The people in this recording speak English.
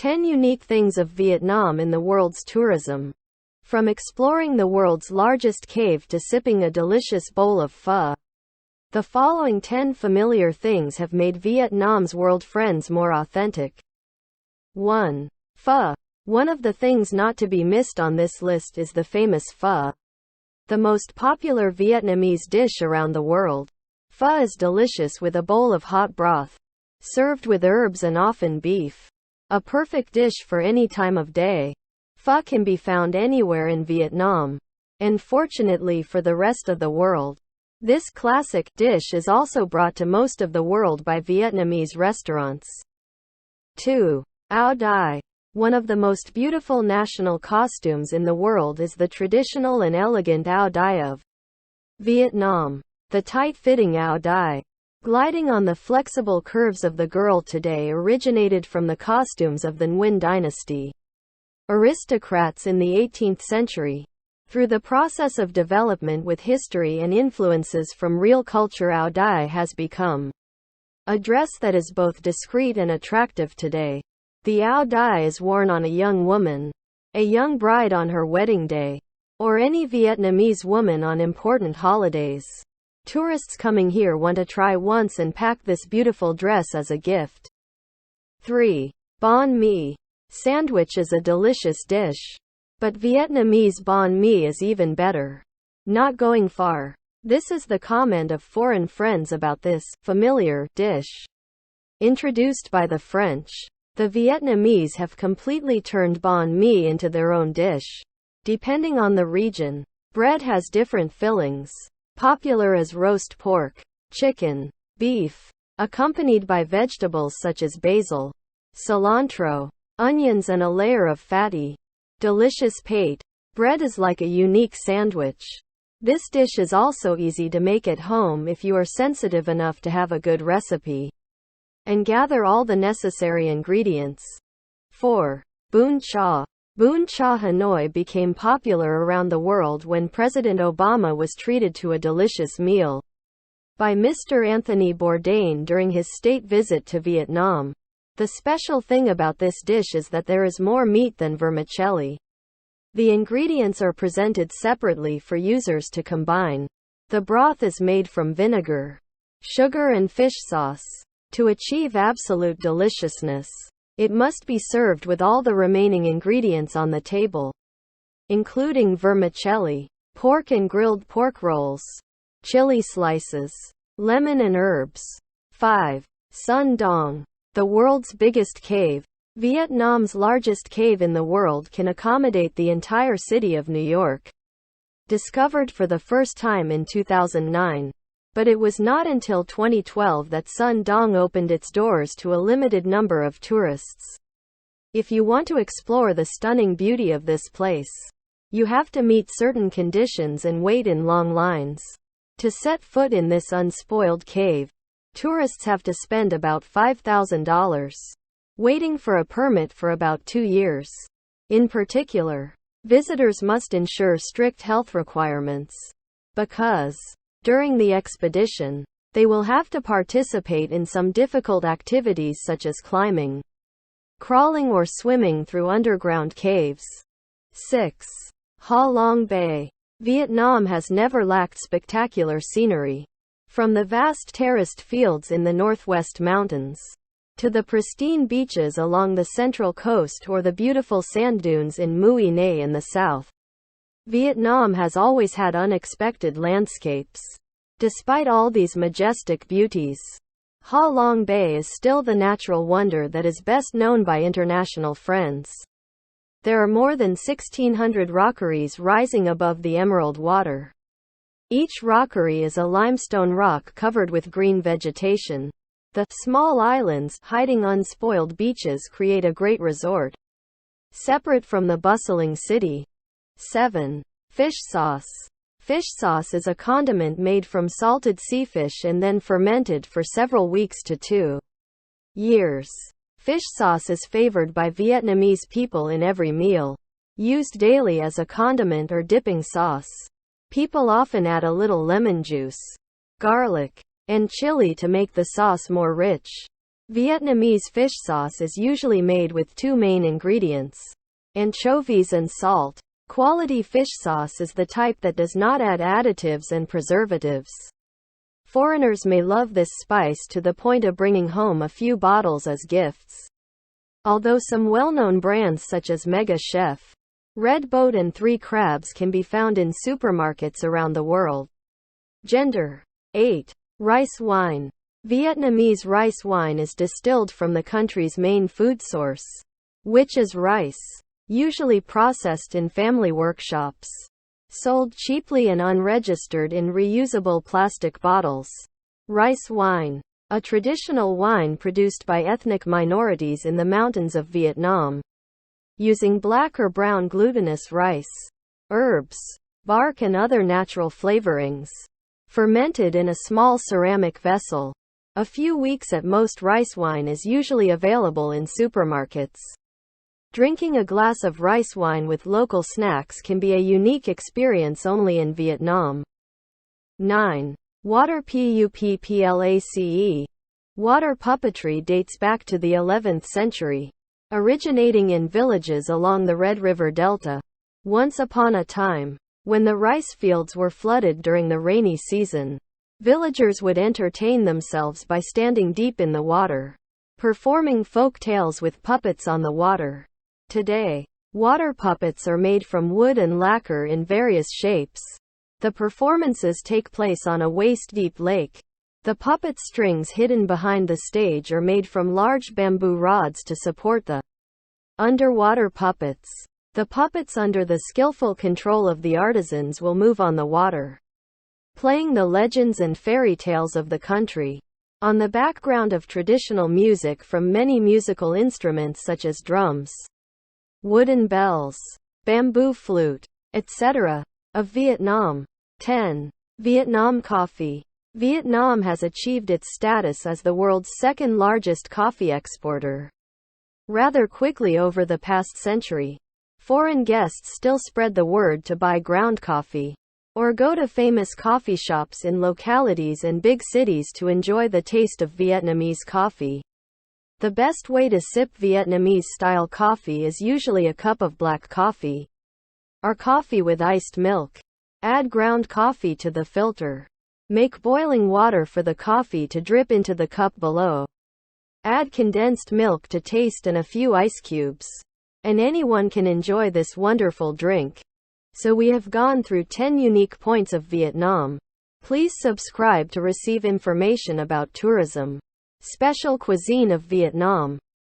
10 unique things of Vietnam in the world's tourism. From exploring the world's largest cave to sipping a delicious bowl of pho, the following 10 familiar things have made Vietnam's world friends more authentic. 1. Pho. One of the things not to be missed on this list is the famous pho, the most popular Vietnamese dish around the world. Pho is delicious with a bowl of hot broth, served with herbs and often beef. A perfect dish for any time of day. Pho can be found anywhere in Vietnam, and fortunately for the rest of the world, this classic dish is also brought to most of the world by Vietnamese restaurants. 2. Áo Dai. One of the most beautiful national costumes in the world is the traditional and elegant Áo Dai of Vietnam. The tight-fitting Áo Dai, gliding on the flexible curves of the girl today, originated from the costumes of the Nguyen dynasty aristocrats in the 18th century. Through the process of development with history and influences from real culture, Áo Dai has become a dress that is both discreet and attractive today. The Áo Dai is worn on a young woman, a young bride on her wedding day, or any Vietnamese woman on important holidays. Tourists coming here want to try once and pack this beautiful dress as a gift. 3. Banh mi. Sandwich is a delicious dish, but Vietnamese banh mi is even better. Not going far. This is the comment of foreign friends about this familiar dish. Introduced by the French, the Vietnamese have completely turned banh mi into their own dish. Depending on the region, bread has different fillings. Popular as roast pork, chicken, beef, accompanied by vegetables such as basil, cilantro, onions and a layer of fatty, delicious pate. Bread is like a unique sandwich. This dish is also easy to make at home if you are sensitive enough to have a good recipe and gather all the necessary ingredients. 4. Bún Chả. Bún Chả Hanoi became popular around the world when President Obama was treated to a delicious meal by Mr. Anthony Bourdain during his state visit to Vietnam. The special thing about this dish is that there is more meat than vermicelli. The ingredients are presented separately for users to combine. The broth is made from vinegar, sugar and fish sauce. To achieve absolute deliciousness, it must be served with all the remaining ingredients on the table, including vermicelli, pork and grilled pork rolls, chili slices, lemon and herbs. 5. Sun Dong. The world's biggest cave. Vietnam's largest cave in the world can accommodate the entire city of New York. Discovered for the first time in 2009. But it was not until 2012 that Sun Dong opened its doors to a limited number of tourists. If you want to explore the stunning beauty of this place, you have to meet certain conditions and wait in long lines. To set foot in this unspoiled cave, tourists have to spend about $5,000, waiting for a permit for about 2 years. In particular, visitors must ensure strict health requirements, because during the expedition, they will have to participate in some difficult activities such as climbing, crawling or swimming through underground caves. 6. Ha Long Bay. Vietnam has never lacked spectacular scenery. From the vast terraced fields in the northwest mountains, to the pristine beaches along the central coast or the beautiful sand dunes in Mui Ne in the south, Vietnam has always had unexpected landscapes. Despite all these majestic beauties, Ha Long Bay is still the natural wonder that is best known by international friends. There are more than 1,600 rockeries rising above the emerald water. Each rockery is a limestone rock covered with green vegetation. The small islands hiding unspoiled beaches create a great resort, separate from the bustling city. 7. Fish sauce. Fish sauce is a condiment made from salted sea fish and then fermented for several weeks to 2 years. Fish sauce is favored by Vietnamese people in every meal, used daily as a condiment or dipping sauce. People often add a little lemon juice, garlic, and chili to make the sauce more rich. Vietnamese fish sauce is usually made with two main ingredients: anchovies and salt. Quality fish sauce is the type that does not add additives and preservatives. Foreigners may love this spice to the point of bringing home a few bottles as gifts. Although some well-known brands such as Mega Chef, Red Boat and Three Crabs can be found in supermarkets around the world. Gender. 8. Rice wine. Vietnamese rice wine is distilled from the country's main food source, which is rice, usually processed in family workshops. Sold cheaply and unregistered in reusable plastic bottles. Rice wine. A traditional wine produced by ethnic minorities in the mountains of Vietnam, using black or brown glutinous rice, herbs, bark and other natural flavorings. Fermented in a small ceramic vessel. A few weeks at most. Rice wine is usually available in supermarkets. Drinking a glass of rice wine with local snacks can be a unique experience only in Vietnam. 9. Water puppetry. Water puppetry dates back to the 11th century, originating in villages along the Red River Delta. Once upon a time, when the rice fields were flooded during the rainy season, villagers would entertain themselves by standing deep in the water, performing folk tales with puppets on the water. Today, water puppets are made from wood and lacquer in various shapes. The performances take place on a waist-deep lake. The puppet strings hidden behind the stage are made from large bamboo rods to support the underwater puppets. The puppets, under the skillful control of the artisans, will move on the water, playing the legends and fairy tales of the country, on the background of traditional music from many musical instruments such as drums, wooden bells, bamboo flute, etc. of Vietnam. 10. Vietnam coffee. Vietnam has achieved its status as the world's second largest coffee exporter rather quickly over the past century. Foreign guests still spread the word to buy ground coffee, or go to famous coffee shops in localities and big cities to enjoy the taste of Vietnamese coffee. The best way to sip Vietnamese-style coffee is usually a cup of black coffee, or coffee with iced milk. Add ground coffee to the filter. Make boiling water for the coffee to drip into the cup below. Add condensed milk to taste and a few ice cubes, and anyone can enjoy this wonderful drink. So we have gone through 10 unique points of Vietnam. Please subscribe to receive information about tourism, special cuisine of Vietnam,